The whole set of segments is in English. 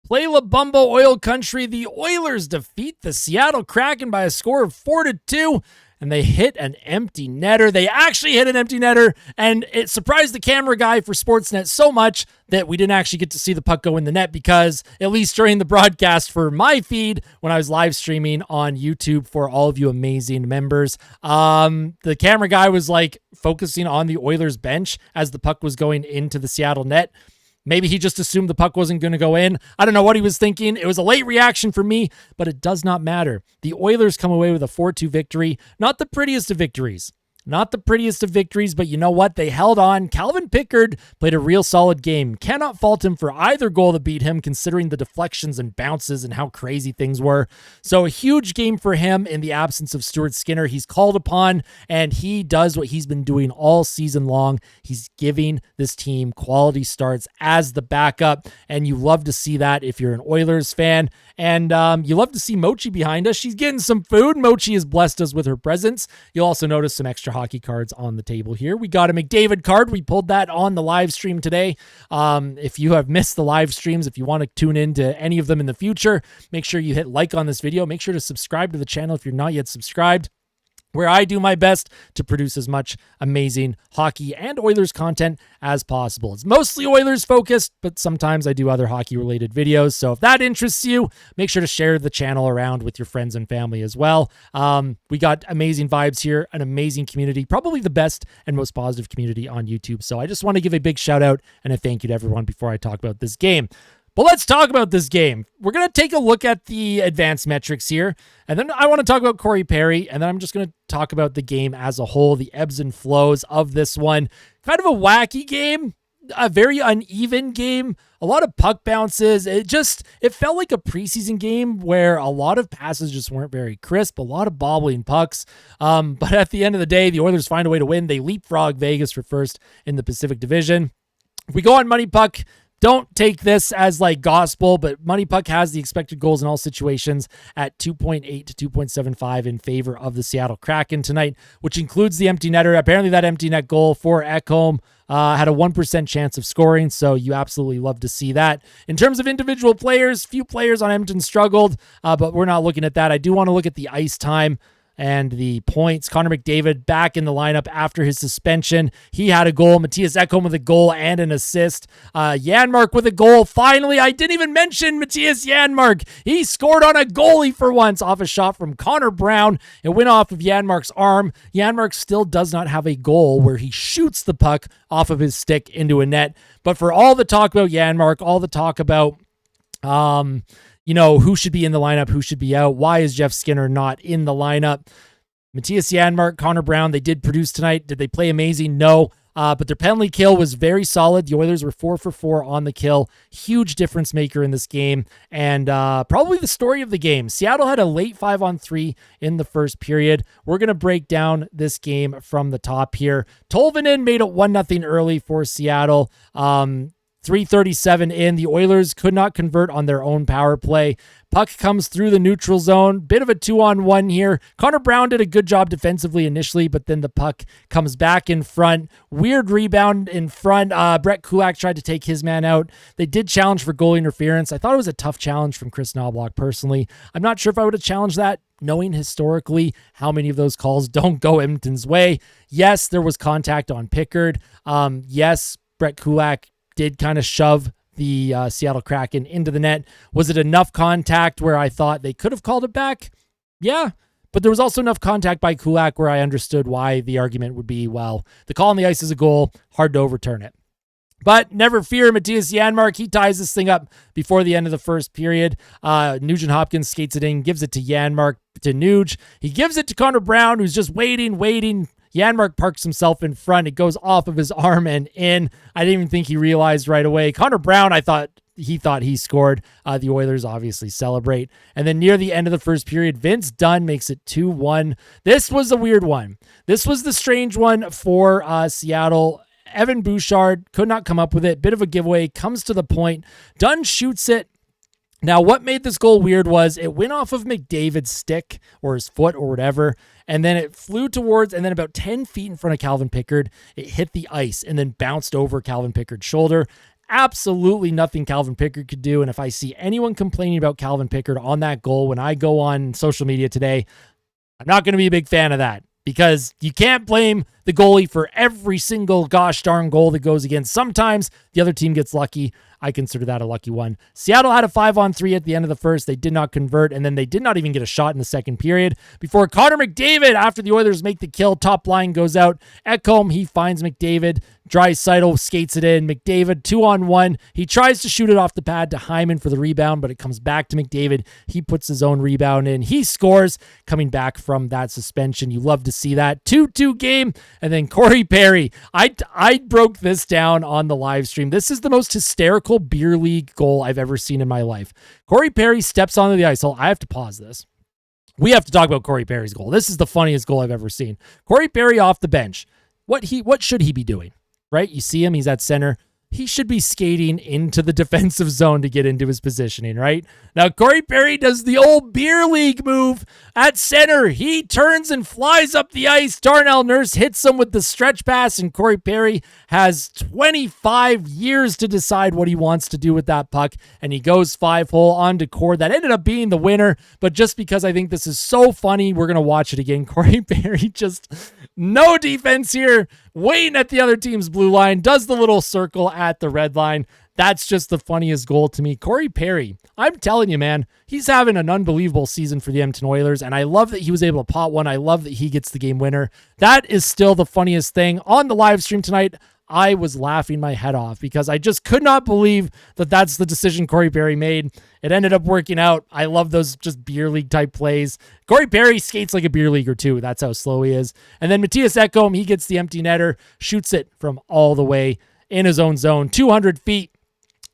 Play La Bumba Oil Country. The Oilers defeat the Seattle Kraken by a score of 4-2, and they hit an empty netter. They actually hit an empty netter, and it surprised the camera guy for Sportsnet so much that we didn't actually get to see the puck go in the net because, at least during the broadcast for my feed, when I was live streaming on YouTube for all of you amazing members, the camera guy was like focusing on the Oilers bench as the puck was going into the Seattle net. Maybe he just assumed the puck wasn't going to go in. I don't know what he was thinking. It was a late reaction for me, but it does not matter. The Oilers come away with a 4-2 victory. Not the prettiest of victories. But you know what? They held on. Calvin Pickard played a real solid game. Cannot fault him for either goal that beat him, considering the deflections and bounces and how crazy things were. So a huge game for him in the absence of Stuart Skinner. He's called upon, and he does what he's been doing all season long. He's giving this team quality starts as the backup, and you love to see that if you're an Oilers fan. And you love to see Mochi behind us. She's getting some food. Mochi has blessed us with her presence. You'll also notice some extra hockey cards on the table here. We got a McDavid card. We pulled that on the live stream today. If you have missed the live streams, if you want to tune in to any of them in the future, make sure you hit like on this video. Make sure to subscribe to the channel if you're not yet subscribed, where I do my best to produce as much amazing hockey and Oilers content as possible. It's mostly Oilers focused, but sometimes I do other hockey related videos. So if that interests you, make sure to share the channel around with your friends and family as well. We got amazing vibes here, an amazing community, probably the best and most positive community on YouTube. So I just want to give a big shout out and a thank you to everyone before I talk about this game. But let's talk about this game. We're going to take a look at the advanced metrics here, and then I want to talk about Corey Perry, and then I'm just going to talk about the game as a whole, the ebbs and flows of this one. Kind of a wacky game, a very uneven game, a lot of puck bounces. It felt like a preseason game where a lot of passes just weren't very crisp, a lot of bobbling pucks. But at the end of the day, the Oilers find a way to win. They leapfrog Vegas for first in the Pacific Division. If we go on Money Puck, don't take this as like gospel, but Money Puck has the expected goals in all situations at 2.8 to 2.75 in favor of the Seattle Kraken tonight, which includes the empty netter. Apparently that empty net goal for Ekholm had a 1% chance of scoring, so you absolutely love to see that. In terms of individual players, few players on Edmonton struggled, but we're not looking at that. I do want to look at the ice time and the points. Connor McDavid back in the lineup after his suspension. He had a goal. Mattias Ekholm with a goal and an assist. Janmark with a goal. Finally, I didn't even mention Mattias Janmark. He scored on a goalie for once off a shot from Connor Brown. It went off of Janmark's arm. Janmark still does not have a goal where he shoots the puck off of his stick into a net. But for all the talk about Janmark, all the talk about who should be in the lineup, who should be out, why is Jeff Skinner not in the lineup? Mattias Janmark, Connor Brown, they did produce tonight. Did they play amazing? No. But their penalty kill was very solid. The Oilers were 4 for 4 on the kill. Huge difference maker in this game. And probably the story of the game. Seattle had a late 5-on-3 in the first period. We're going to break down this game from the top here. Tolvanen made it 1-0 early for Seattle. 3:37 in, the Oilers could not convert on their own power play. Puck comes through the neutral zone. Bit of a 2-on-1 here. Connor Brown did a good job defensively initially, but then the puck comes back in front. Weird rebound in front. Brett Kulak tried to take his man out. They did challenge for goal interference. I thought it was a tough challenge from Chris Knobloch personally. I'm not sure if I would have challenged that, knowing historically how many of those calls don't go Edmonton's way. Yes, there was contact on Pickard. Yes, Brett Kulak did kind of shove the Seattle Kraken into the net. Was it enough contact where I thought they could have called it back? Yeah, but there was also enough contact by Kulak where I understood why the argument would be, well, the call on the ice is a goal, hard to overturn it. But never fear, Mattias Janmark, he ties this thing up before the end of the first period. Nugent Hopkins skates it in, gives it to Janmark, to Nuge. He gives it to Connor Brown, who's just waiting. Janmark parks himself in front. It goes off of his arm and in. I didn't even think he realized right away. Connor Brown, I thought he scored. The Oilers obviously celebrate. And then near the end of the first period, Vince Dunn makes it 2-1. This was a weird one. This was the strange one for Seattle. Evan Bouchard could not come up with it. Bit of a giveaway. Comes to the point. Dunn shoots it. Now, what made this goal weird was it went off of McDavid's stick or his foot or whatever, and then it flew towards, and then about 10 feet in front of Calvin Pickard, it hit the ice and then bounced over Calvin Pickard's shoulder. absolutely nothing Calvin Pickard could do. And if I see anyone complaining about Calvin Pickard on that goal when I go on social media today, I'm not going to be a big fan of that, because you can't blame the goalie for every single gosh darn goal that goes against. Sometimes the other team gets lucky. I consider that a lucky one. Seattle had a 5-on-3 at the end of the first. They did not convert, and then they did not even get a shot in the second period before Connor McDavid, after the Oilers make the kill, top line goes out. Ekholm, he finds McDavid. Draisaitl skates it in. McDavid 2-on-1. He tries to shoot it off the pad to Hyman for the rebound, but it comes back to McDavid. He puts his own rebound in. He scores, coming back from that suspension. You love to see that. 2-2 game. And then Corey Perry. I broke this down on the live stream. This is the most hysterical beer league goal I've ever seen in my life. Corey Perry steps onto the ice. I have to pause this. We have to talk about Corey Perry's goal. This is the funniest goal I've ever seen. Corey Perry off the bench. What should he be doing? Right? You see him, he's at center. He should be skating into the defensive zone to get into his positioning, right? Now, Corey Perry does the old beer league move at center. He turns and flies up the ice. Darnell Nurse hits him with the stretch pass, and Corey Perry has 25 years to decide what he wants to do with that puck, and he goes 5-hole on to Cord. That ended up being the winner, but just because I think this is so funny, we're going to watch it again. Corey Perry just no defense here, waiting at the other team's blue line, does the little circle at the red line. That's just the funniest goal to me. Corey Perry, I'm telling you, man, he's having an unbelievable season for the Edmonton Oilers, and I love that he was able to pot one. I love that he gets the game winner. That is still the funniest thing. On the live stream tonight, I was laughing my head off because I just could not believe that that's the decision Corey Perry made. It ended up working out. I love those just beer league type plays. Corey Perry skates like a beer leaguer too. That's how slow he is. And then Mattias Ekholm, he gets the empty netter, shoots it from all the way in his own zone, 200 feet.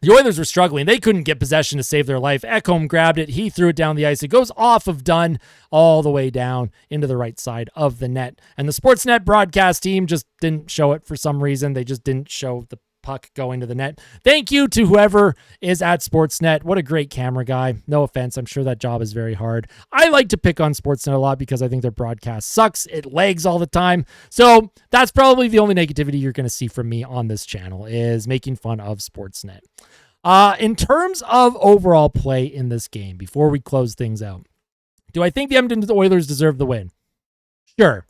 The Oilers were struggling. They couldn't get possession to save their life. Ekholm grabbed it. He threw it down the ice. It goes off of Dunn all the way down into the right side of the net. And the Sportsnet broadcast team just didn't show it for some reason. They just didn't show the puck going to the net. Thank you to whoever is at Sportsnet. What a great camera guy. No offense. I'm sure that job is very hard. I like to pick on Sportsnet a lot because I think their broadcast sucks. It lags all the time. So that's probably the only negativity you're going to see from me on this channel is making fun of Sportsnet. In terms of overall play in this game, before we close things out, do I think the Edmonton Oilers deserve the win? Sure.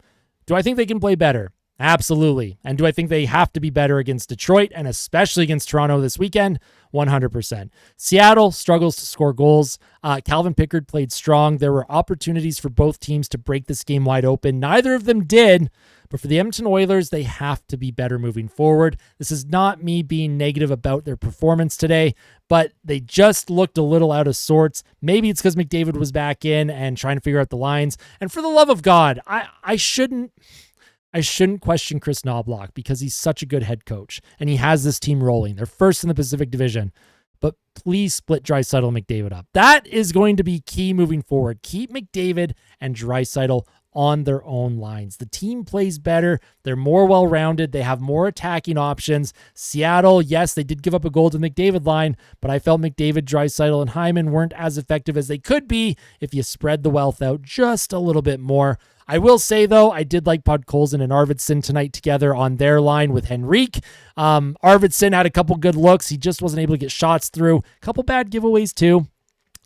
Do I think they can play better? Absolutely. And do I think they have to be better against Detroit and especially against Toronto this weekend? 100%. Seattle struggles to score goals. Calvin Pickard played strong. There were opportunities for both teams to break this game wide open. Neither of them did. But for the Edmonton Oilers, they have to be better moving forward. This is not me being negative about their performance today, but they just looked a little out of sorts. Maybe it's because McDavid was back in and trying to figure out the lines. And for the love of God, I shouldn't question Chris Knobloch because he's such a good head coach and he has this team rolling. They're first in the Pacific Division, but please split Draisaitl and McDavid up. That is going to be key moving forward. Keep McDavid and Draisaitl on their own lines. The team plays better. They're more well-rounded. They have more attacking options. Seattle, yes, they did give up a goal to the McDavid line, but I felt McDavid, Draisaitl, and Hyman weren't as effective as they could be if you spread the wealth out just a little bit more. I will say, though, I did like Podkolzin and Arvidsson tonight together on their line with Henrique. Arvidsson had a couple good looks. He just wasn't able to get shots through. A couple bad giveaways, too.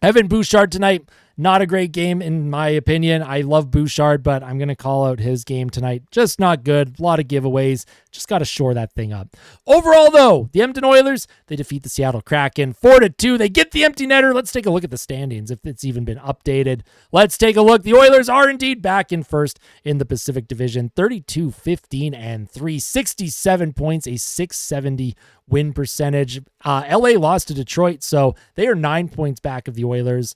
Evan Bouchard tonight, not a great game in my opinion. I love Bouchard, but I'm going to call out his game tonight. Just not good. A lot of giveaways. Just got to shore that thing up. Overall, though, the Edmonton Oilers, they defeat the Seattle Kraken 4-2. They get the empty netter. Let's take a look at the standings, if it's even been updated. Let's take a look. The Oilers are indeed back in first in the Pacific Division. 32-15-3, 67 points, a 670 win percentage. LA lost to Detroit, so they are 9 points back of the Oilers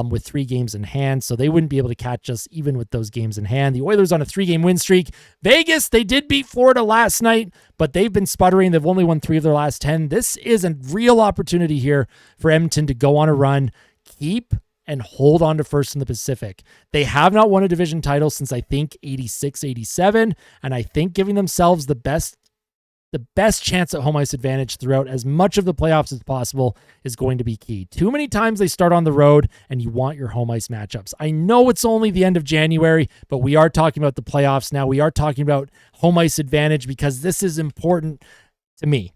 with 3 games in hand, so they wouldn't be able to catch us even with those games in hand. The Oilers on a 3-game win streak. Vegas, they did beat Florida last night, but they've been sputtering. They've only won 3 of their last 10. This is a real opportunity here for Edmonton to go on a run, keep and hold on to first in the Pacific. They have not won a division title since I think 86, 87, and I think giving themselves the best chance at home ice advantage throughout as much of the playoffs as possible is going to be key. Too many times they start on the road and you want your home ice matchups. I know it's only the end of January, but we are talking about the playoffs now. We are talking about home ice advantage because this is important to me.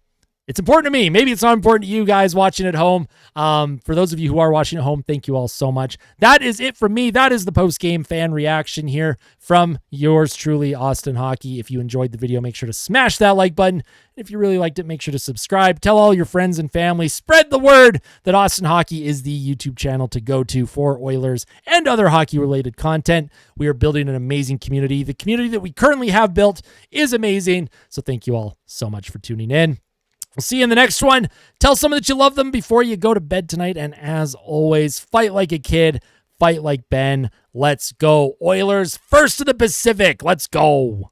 It's important to me. Maybe it's not important to you guys watching at home. For those of you who are watching at home, thank you all so much. That is it from me. That is the post-game fan reaction here from yours truly, Austin Hockey. If you enjoyed the video, make sure to smash that like button. If you really liked it, make sure to subscribe. Tell all your friends and family. Spread the word that Austin Hockey is the YouTube channel to go to for Oilers and other hockey-related content. We are building an amazing community. The community that we currently have built is amazing. So thank you all so much for tuning in. We'll see you in the next one. Tell someone that you love them before you go to bed tonight. And as always, fight like a kid. Fight like Ben. Let's go. Oilers, first of the Pacific. Let's go.